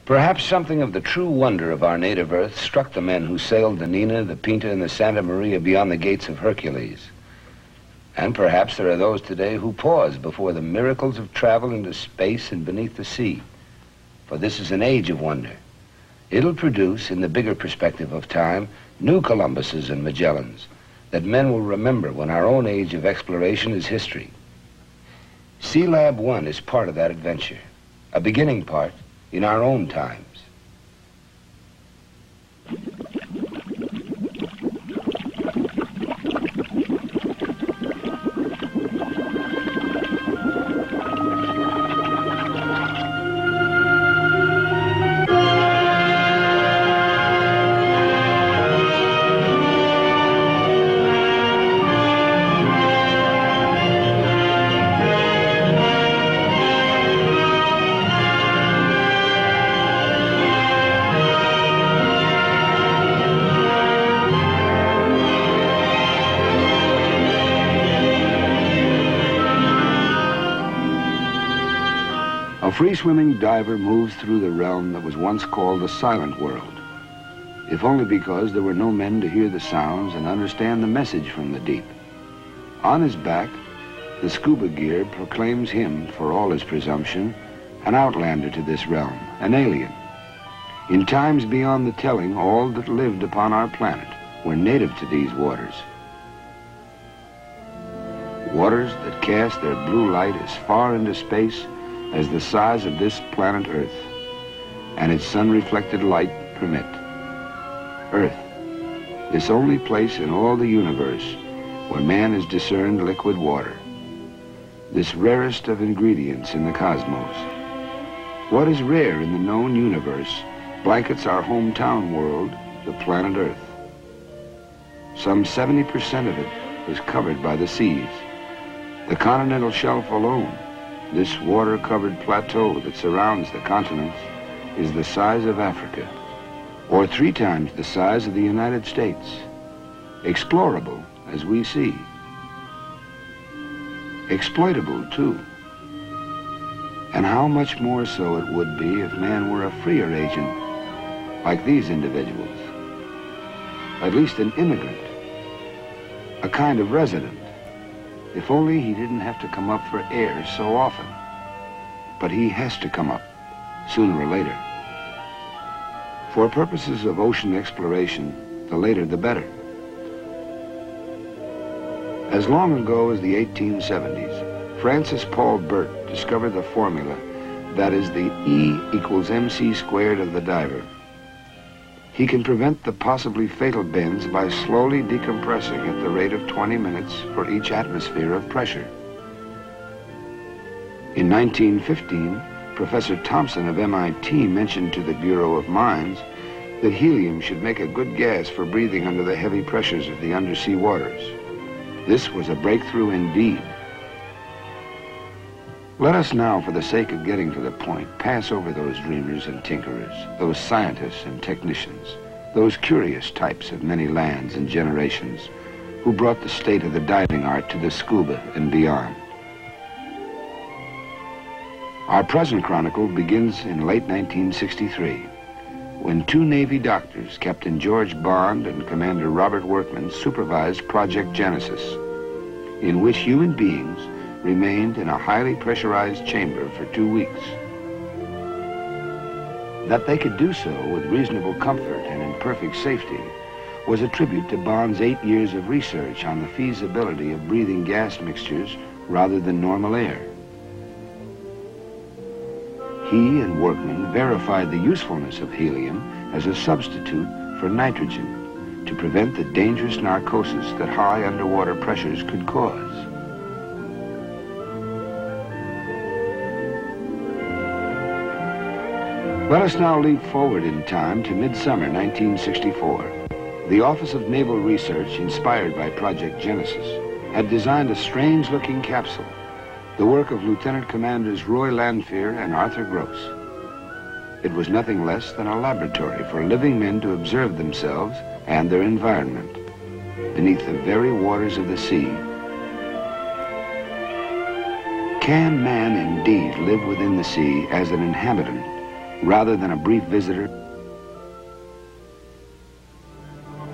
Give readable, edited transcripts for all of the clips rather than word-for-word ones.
Perhaps something of the true wonder of our native earth struck the men who sailed the Nina, the Pinta, and the Santa Maria beyond the gates of Hercules. And perhaps there are those today who pause before the miracles of travel into space and beneath the sea. For this is an age of wonder. It'll produce, in the bigger perspective of time, new Columbuses and Magellans that men will remember when our own age of exploration is history. Sealab I is part of that adventure, a beginning part in our own times. A free-swimming diver moves through the realm that was once called the silent world, if only because there were no men to hear the sounds and understand the message from the deep. On his back, the scuba gear proclaims him, for all his presumption, an outlander to this realm, an alien. In times beyond the telling, all that lived upon our planet were native to these waters. Waters that cast their blue light as far into space as the size of this planet Earth, and its sun-reflected light permit. Earth, this only place in all the universe where man has discerned liquid water, this rarest of ingredients in the cosmos. What is rare in the known universe blankets our hometown world, the planet Earth. Some 70% of it is covered by the seas. The continental shelf alone, this water-covered plateau that surrounds the continents, is the size of Africa, or 3 times the size of the United States. Explorable, as we see. Exploitable, too. And how much more so it would be if man were a freer agent, like these individuals. At least an immigrant, a kind of resident. If only he didn't have to come up for air so often. But he has to come up, sooner or later. For purposes of ocean exploration, the later the better. As long ago as the 1870s, Francis Paul Burt discovered the formula that is the E equals mc squared of the diver. He can prevent the possibly fatal bends by slowly decompressing at the rate of 20 minutes for each atmosphere of pressure. In 1915, Professor Thompson of MIT mentioned to the Bureau of Mines that helium should make a good gas for breathing under the heavy pressures of the undersea waters. This was a breakthrough indeed. Let us now, for the sake of getting to the point, pass over those dreamers and tinkerers, those scientists and technicians, those curious types of many lands and generations who brought the state of the diving art to the scuba and beyond. Our present chronicle begins in late 1963, when 2 Navy doctors, Captain George Bond and Commander Robert Workman, supervised Project Genesis, in which human beings remained in a highly pressurized chamber for 2 weeks. That they could do so with reasonable comfort and in perfect safety was a tribute to Bond's 8 years of research on the feasibility of breathing gas mixtures rather than normal air. He and Workman verified the usefulness of helium as a substitute for nitrogen to prevent the dangerous narcosis that high underwater pressures could cause. Let us now leap forward in time to midsummer 1964. The Office of Naval Research, inspired by Project Genesis, had designed a strange-looking capsule, the work of Lieutenant Commanders Roy Lanphier and Arthur Gross. It was nothing less than a laboratory for living men to observe themselves and their environment beneath the very waters of the sea. Can man indeed live within the sea as an inhabitant rather than a brief visitor.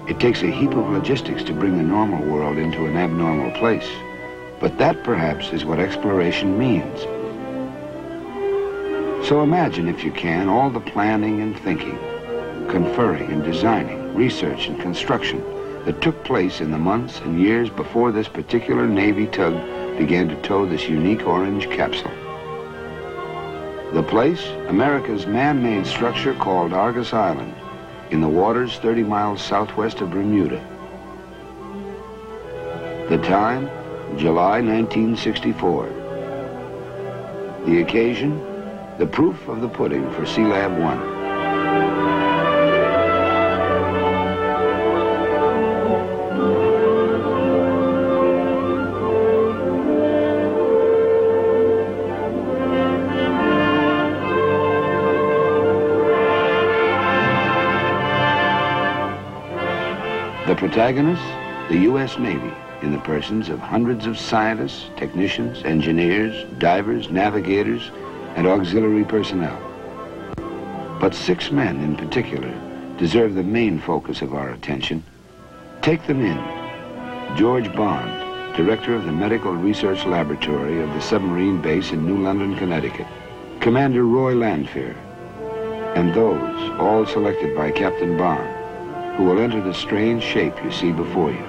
It takes a heap of logistics to bring the normal world into an abnormal place. But that, perhaps, is what exploration means. So imagine, if you can, all the planning and thinking, conferring and designing, research and construction that took place in the months and years before this particular Navy tug began to tow this unique orange capsule. The place, America's man-made structure called Argus Island, in the waters 30 miles southwest of Bermuda. The time, July 1964. The occasion, the proof of the pudding for Sealab I. The protagonists, the U.S. Navy, in the persons of hundreds of scientists, technicians, engineers, divers, navigators, and auxiliary personnel. But 6 men in particular deserve the main focus of our attention. Take them in. George Bond, director of the Medical Research Laboratory of the submarine base in New London, Connecticut. Commander Roy Lanfear, and those, all selected by Captain Bond, who will enter the strange shape you see before you.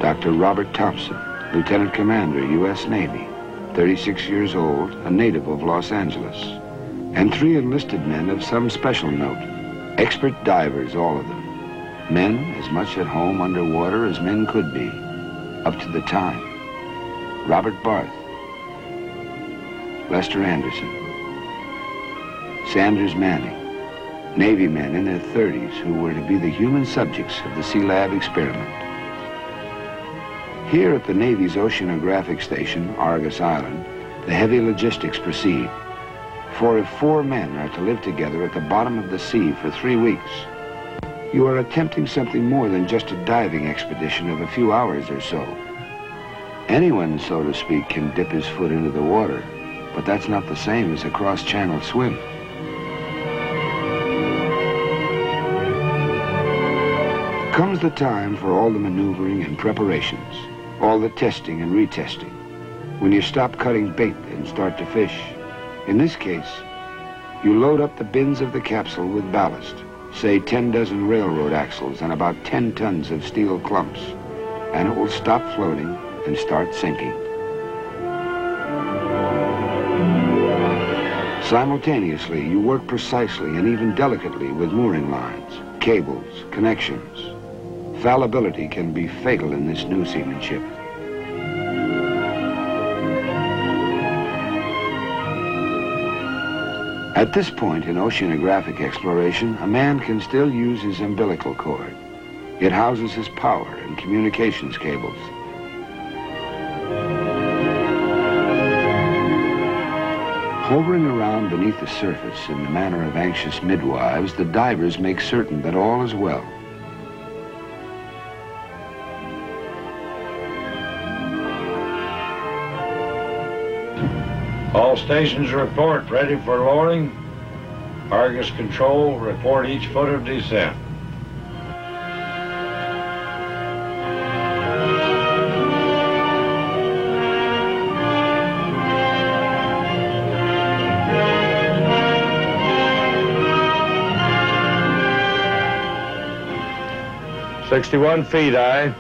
Dr. Robert Thompson, Lieutenant Commander, U.S. Navy, 36 years old, a native of Los Angeles. And 3 enlisted men of some special note. Expert divers, all of them. Men as much at home underwater as men could be, up to the time. Robert Barth, Lester Anderson, Sanders Manning, Navy men in their 30s who were to be the human subjects of the Sealab experiment. Here at the Navy's oceanographic station, Argus Island, the heavy logistics proceed. For if 4 men are to live together at the bottom of the sea for 3 weeks, you are attempting something more than just a diving expedition of a few hours or so. Anyone, so to speak, can dip his foot into the water, but that's not the same as a cross-channel swim. Comes the time for all the maneuvering and preparations, all the testing and retesting, when you stop cutting bait and start to fish. In this case, you load up the bins of the capsule with ballast, say 10 dozen railroad axles and about 10 tons of steel clumps, and it will stop floating and start sinking. Simultaneously, you work precisely and even delicately with mooring lines, cables, connections. Fallibility can be fatal in this new seamanship. At this point in oceanographic exploration, a man can still use his umbilical cord. It houses his power and communications cables. Hovering around beneath the surface in the manner of anxious midwives, the divers make certain that all is well. All stations report ready for lowering. Argus Control, report each foot of descent. "61 feet, aye.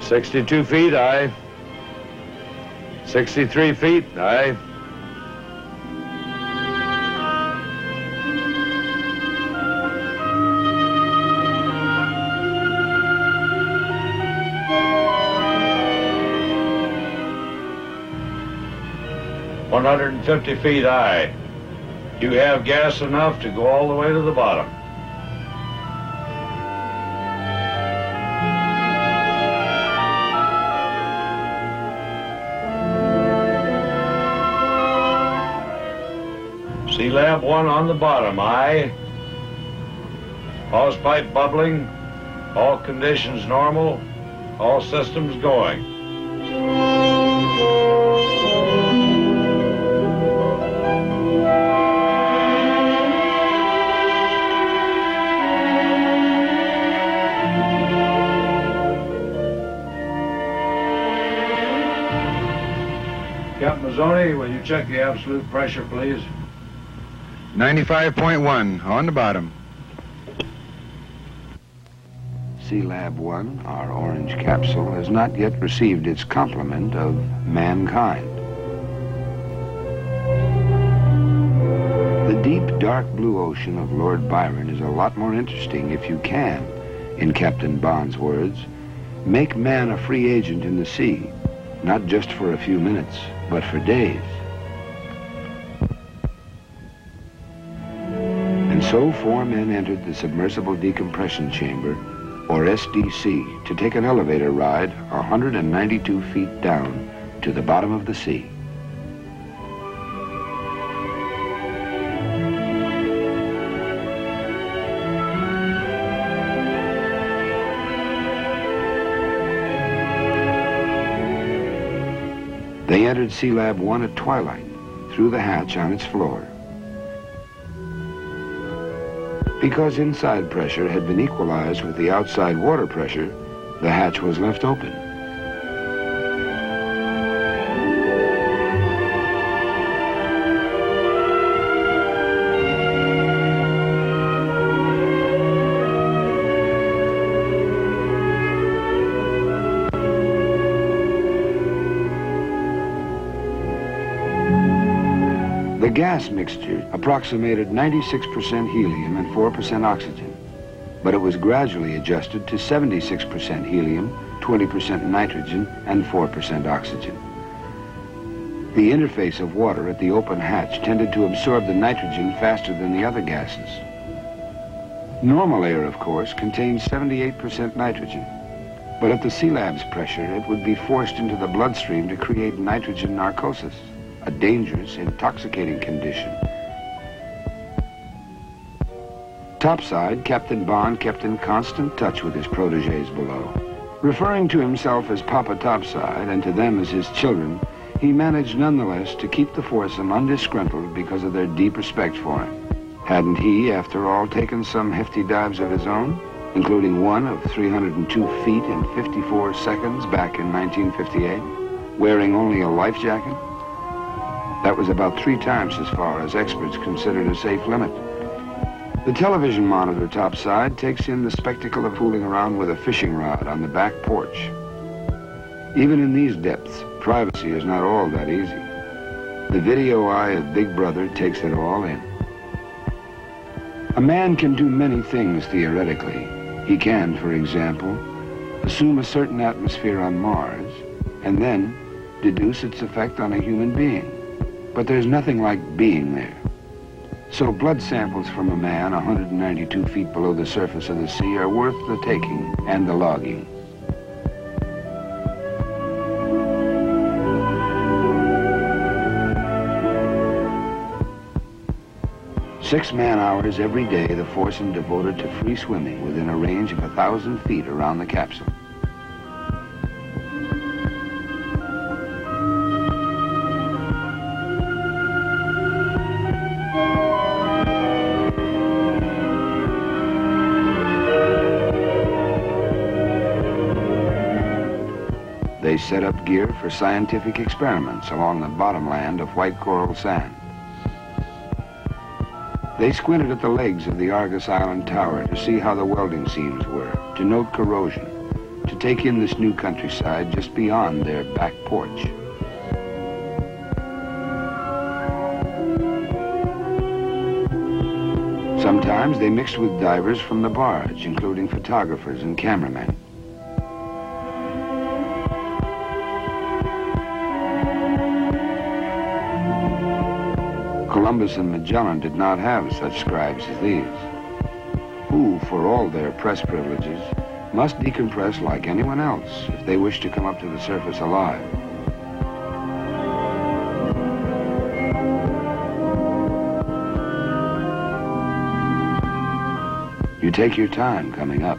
62 feet, aye. 63 feet, aye. "150 feet, aye. You have gas enough to go all the way to the bottom." Sealab I on the bottom, aye. Hose pipe bubbling, all conditions normal, all systems going. Mazzoni, will you check the absolute pressure, please? 95.1 on the bottom. Sealab I, our orange capsule, has not yet received its complement of mankind. The deep, dark blue ocean of Lord Byron is a lot more interesting if you can, in Captain Bond's words, make man a free agent in the sea, not just for a few minutes, but for days. And so 4 men entered the submersible decompression chamber, or SDC, to take an elevator ride 192 feet down to the bottom of the sea. They entered Sealab I at twilight, through the hatch on its floor. Because inside pressure had been equalized with the outside water pressure, the hatch was left open. The gas mixture approximated 96% helium and 4% oxygen, but it was gradually adjusted to 76% helium, 20% nitrogen, and 4% oxygen. The interface of water at the open hatch tended to absorb the nitrogen faster than the other gases. Normal air, of course, contains 78% nitrogen, but at the Sealab's pressure, it would be forced into the bloodstream to create nitrogen narcosis, a dangerous, intoxicating condition. Topside, Captain Bond kept in constant touch with his protégés below. Referring to himself as Papa Topside and to them as his children, he managed nonetheless to keep the foursome undisgruntled because of their deep respect for him. Hadn't he, after all, taken some hefty dives of his own, including one of 302 feet in 54 seconds back in 1958, wearing only a life jacket? That was about 3 times as far as experts considered a safe limit. The television monitor topside takes in the spectacle of fooling around with a fishing rod on the back porch. Even in these depths, privacy is not all that easy. The video eye of Big Brother takes it all in. A man can do many things theoretically. He can, for example, assume a certain atmosphere on Mars and then deduce its effect on a human being. But there's nothing like being there. So blood samples from a man 192 feet below the surface of the sea are worth the taking and the logging. Six man-hours every day the foursome devoted to free swimming within a range of 1,000 feet around the capsule. They set up gear for scientific experiments along the bottomland of white coral sand. They squinted at the legs of the Argus Island Tower to see how the welding seams were, to note corrosion, to take in this new countryside just beyond their back porch. Sometimes they mixed with divers from the barge, including photographers and cameramen. Columbus and Magellan did not have such scribes as these, who, for all their press privileges, must decompress like anyone else if they wish to come up to the surface alive. You take your time coming up.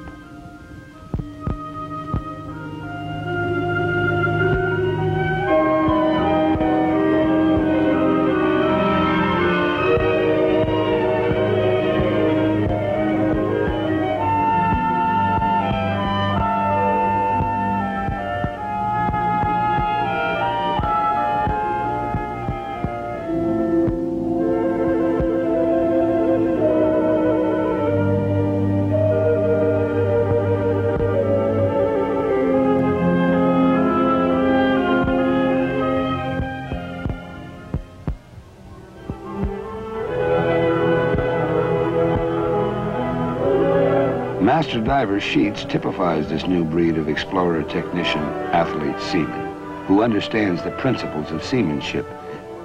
master diver Sheets typifies this new breed of explorer, technician, athlete, seaman, who understands the principles of seamanship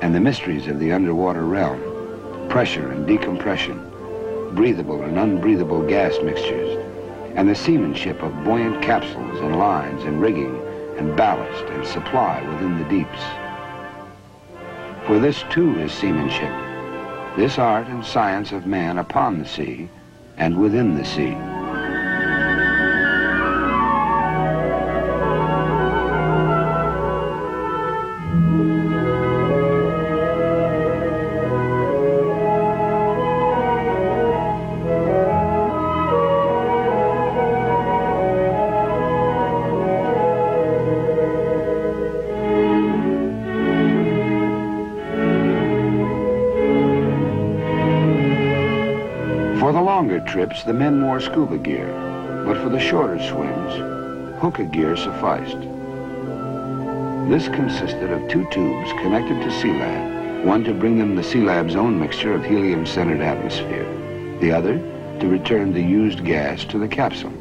and the mysteries of the underwater realm, pressure and decompression, breathable and unbreathable gas mixtures, and the seamanship of buoyant capsules and lines and rigging and ballast and supply within the deeps. For this too is seamanship, this art and science of man upon the sea and within the sea. For the longer trips, the men wore scuba gear, but for the shorter swims, hookah gear sufficed. This consisted of 2 tubes connected to Sealab, one to bring them the Sealab's own mixture of helium-centered atmosphere, the other to return the used gas to the capsule.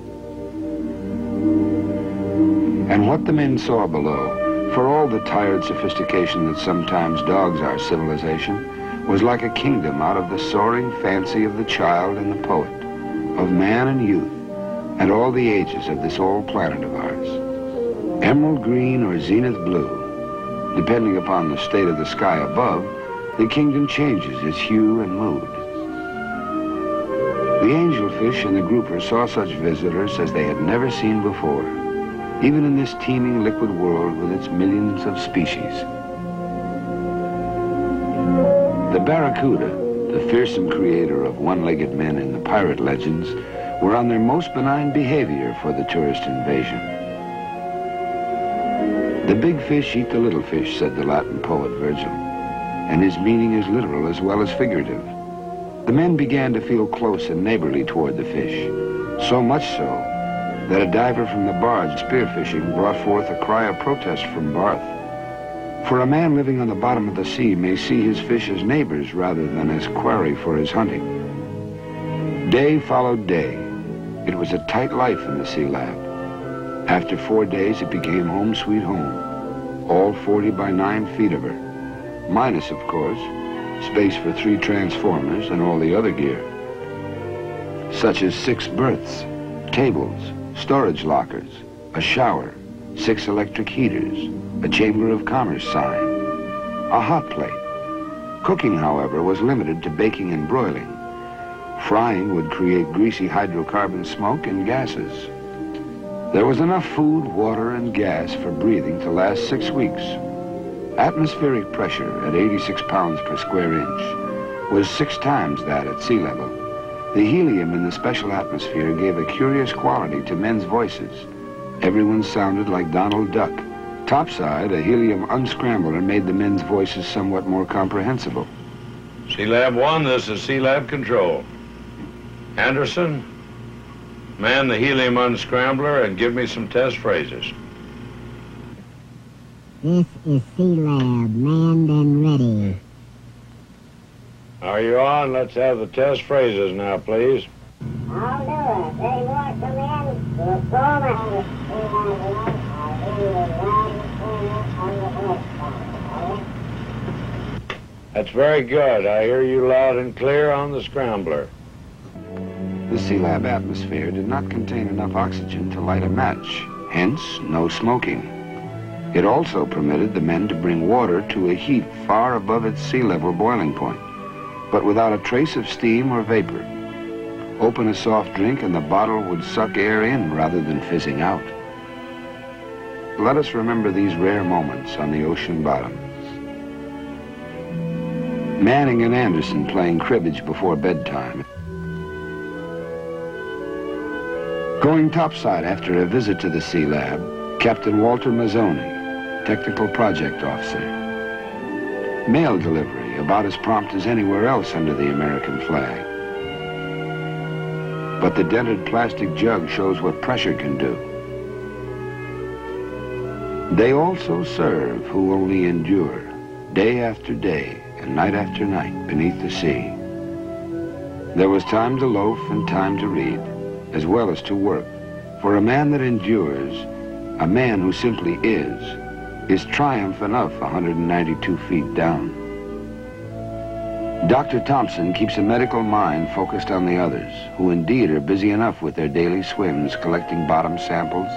And what the men saw below, for all the tired sophistication that sometimes dogs our civilization, was like a kingdom out of the soaring fancy of the child and the poet, of man and youth, and all the ages of this old planet of ours. Emerald green or zenith blue, depending upon the state of the sky above, the kingdom changes its hue and mood. The angelfish and the grouper saw such visitors as they had never seen before, even in this teeming liquid world with its millions of species. The barracuda, the fearsome creator of one-legged men in the pirate legends, were on their most benign behavior for the tourist invasion. The big fish eat the little fish, said the Latin poet Virgil, and his meaning is literal as well as figurative. The men began to feel close and neighborly toward the fish, so much so that a diver from the barge spearfishing brought forth a cry of protest from Barth. For a man living on the bottom of the sea may see his fish as neighbors rather than as quarry for his hunting. Day followed day. It was a tight life in the Sealab. After 4 days, it became home sweet home. All 40 by 9 feet of her. Minus, of course, space for 3 transformers and all the other gear. Such as 6 berths, tables, storage lockers, a shower, 6 electric heaters, a Chamber of Commerce sign, a hot plate. Cooking, however, was limited to baking and broiling. Frying would create greasy hydrocarbon smoke and gases. There was enough food, water, and gas for breathing to last 6 weeks. Atmospheric pressure at 86 pounds per square inch was 6 times that at sea level. The helium in the special atmosphere gave a curious quality to men's voices. Everyone sounded like Donald Duck. Topside, a helium unscrambler made the men's voices somewhat more comprehensible. Sealab 1, this is Sealab Control. Anderson, man the helium unscrambler and give me some test phrases. This is Sealab, manned and ready. Are you on? Let's have the test phrases now, please. I'll do it. Ready for command? We'll forward. That's very good. I hear you loud and clear on the scrambler. The Sealab atmosphere did not contain enough oxygen to light a match, hence no smoking. It also permitted the men to bring water to a heat far above its sea level boiling point, but without a trace of steam or vapor. Open a soft drink and the bottle would suck air in rather than fizzing out. Let us remember these rare moments on the ocean bottom. Manning and Anderson playing cribbage before bedtime. Going topside after a visit to the Sealab, Captain Walter Mazzoni, Technical Project Officer. Mail delivery, about as prompt as anywhere else under the American flag. But the dented plastic jug shows what pressure can do. They also serve who only endure, day after day and night after night beneath the sea. There was time to loaf and time to read, as well as to work. For a man that endures, a man who simply is triumph enough 192 feet down. Dr. Thompson keeps a medical mind focused on the others, who indeed are busy enough with their daily swims, collecting bottom samples,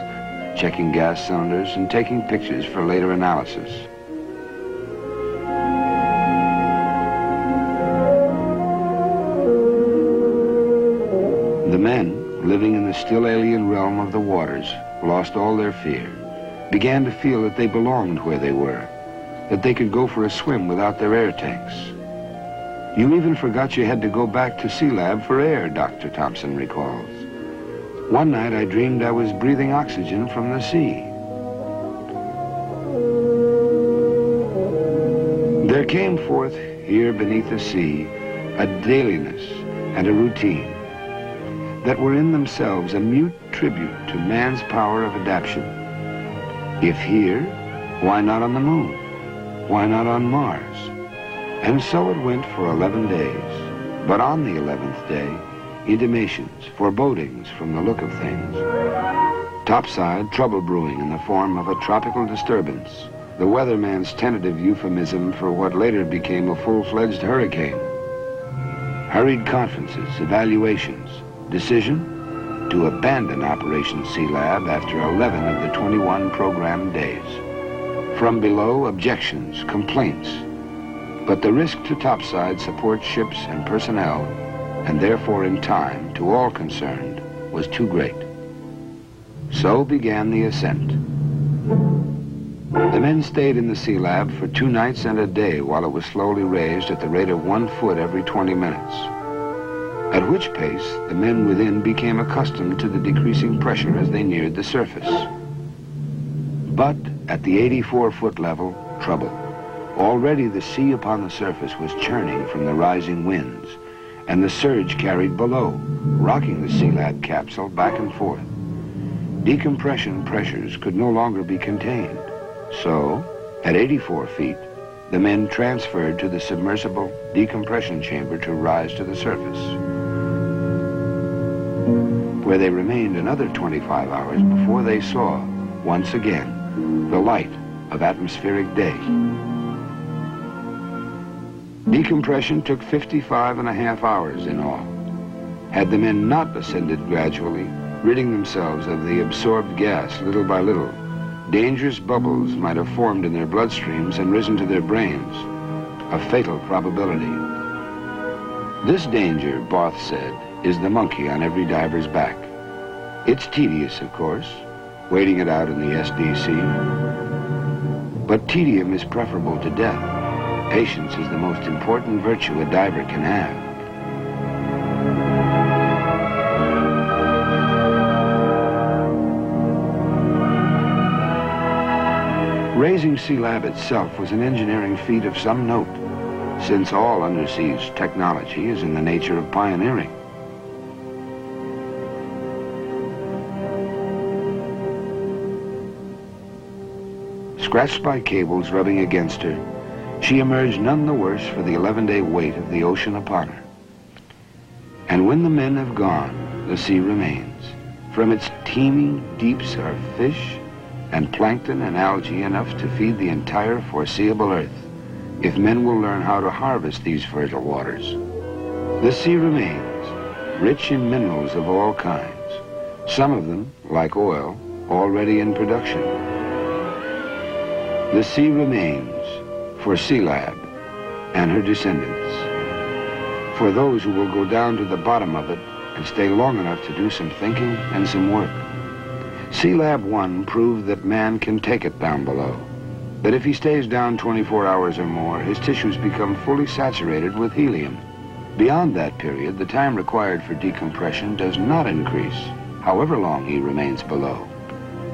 checking gas cylinders, and taking pictures for later analysis. The men, living in the still alien realm of the waters, lost all their fear, began to feel that they belonged where they were, that they could go for a swim without their air tanks. You even forgot you had to go back to Sealab for air, Dr. Thompson recalls. One night I dreamed I was breathing oxygen from the sea. There came forth here beneath the sea a dailiness and a routine that were in themselves a mute tribute to man's power of adaptation. If here, why not on the moon? Why not on Mars? And so it went for 11 days. But on the 11th day, intimations, forebodings from the look of things. Topside, trouble brewing in the form of a tropical disturbance, the weatherman's tentative euphemism for what later became a full-fledged hurricane. Hurried conferences, evaluations, decision to abandon Operation Sealab after 11 of the 21 programmed days. From below, objections, complaints. But the risk to topside support ships and personnel, and therefore in time, to all concerned, was too great. So began the ascent. The men stayed in the Sealab for 2 nights and a day while it was slowly raised at the rate of 1 foot every 20 minutes. At which pace, the men within became accustomed to the decreasing pressure as they neared the surface. But at the 84-foot level, trouble. Already the sea upon the surface was churning from the rising winds, and the surge carried below, rocking the Sealab capsule back and forth. Decompression pressures could no longer be contained. So, at 84 feet, the men transferred to the submersible decompression chamber to rise to the surface, where they remained another 25 hours before they saw, once again, the light of atmospheric day. Decompression took 55.5 hours in all. Had the men not ascended gradually, ridding themselves of the absorbed gas little by little, dangerous bubbles might have formed in their bloodstreams and risen to their brains, a fatal probability. This danger, Barth said, is the monkey on every diver's back. It's tedious, of course, waiting it out in the SDC. But tedium is preferable to death. Patience is the most important virtue a diver can have. Raising Sealab itself was an engineering feat of some note, since all Undersea's technology is in the nature of pioneering. Scratched by cables rubbing against her, she emerged none the worse for the 11-day weight of the ocean upon her. And when the men have gone, the sea remains. From its teeming deeps are fish and plankton and algae enough to feed the entire foreseeable earth, if men will learn how to harvest these fertile waters. The sea remains, rich in minerals of all kinds, some of them, like oil, already in production. The sea remains for Sealab and her descendants, for those who will go down to the bottom of it and stay long enough to do some thinking and some work. Sealab I proved that man can take it down below, that if he stays down 24 hours or more, his tissues become fully saturated with helium. Beyond that period, the time required for decompression does not increase, however long he remains below.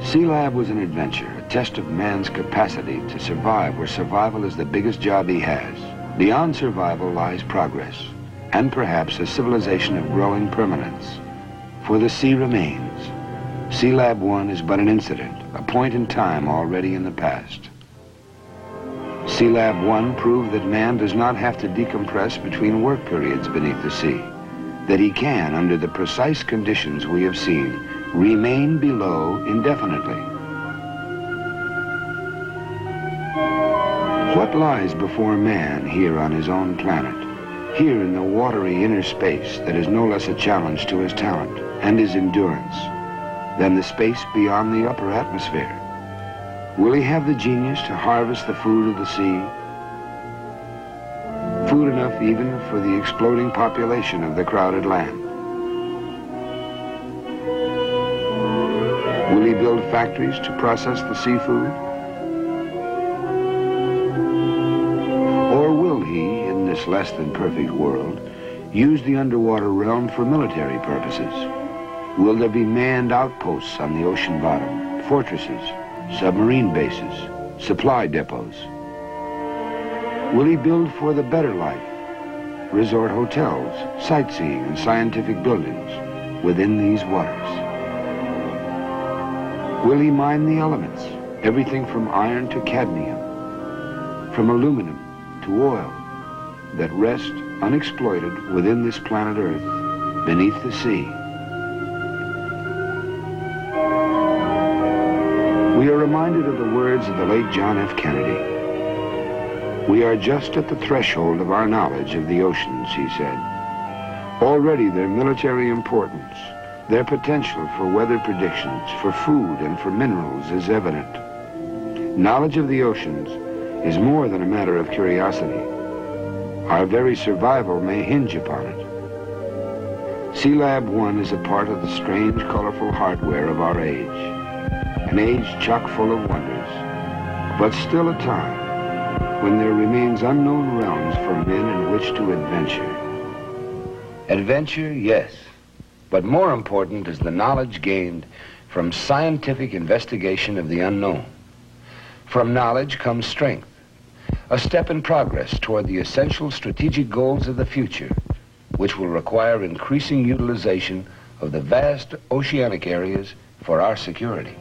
Sealab was an adventure, a test of man's capacity to survive where survival is the biggest job he has. Beyond survival lies progress, and perhaps a civilization of growing permanence. For the sea remains. Sealab I is but an incident, a point in time already in the past. Sealab I proved that man does not have to decompress between work periods beneath the sea. that he can, under the precise conditions we have seen, remain below indefinitely. What lies before man here on his own planet, here in the watery inner space that is no less a challenge to his talent and his endurance than the space beyond the upper atmosphere? Will he have the genius to harvest the food of the sea? Food enough even for the exploding population of the crowded land? Will he build factories to process the seafood? Or will he, in this less than perfect world, use the underwater realm for military purposes? Will there be manned outposts on the ocean bottom, fortresses, submarine bases, supply depots? Will he build for the better life, resort hotels, sightseeing, and scientific buildings within these waters? Will he mine the elements, everything from iron to cadmium, from aluminum to oil, that rest unexploited within this planet Earth, beneath the sea? We are reminded of the words of the late John F. Kennedy. "We are just at the threshold of our knowledge of the oceans," he said. "Already their military importance, their potential for weather predictions, for food and for minerals is evident. Knowledge of the oceans is more than a matter of curiosity. Our very survival may hinge upon it. Sealab I is a part of the strange, colorful hardware of our age, an age chock full of wonders, but still a time when there remains unknown realms for men in which to adventure." Adventure, yes, but more important is the knowledge gained from scientific investigation of the unknown. From knowledge comes strength, a step in progress toward the essential strategic goals of the future, which will require increasing utilization of the vast oceanic areas for our security.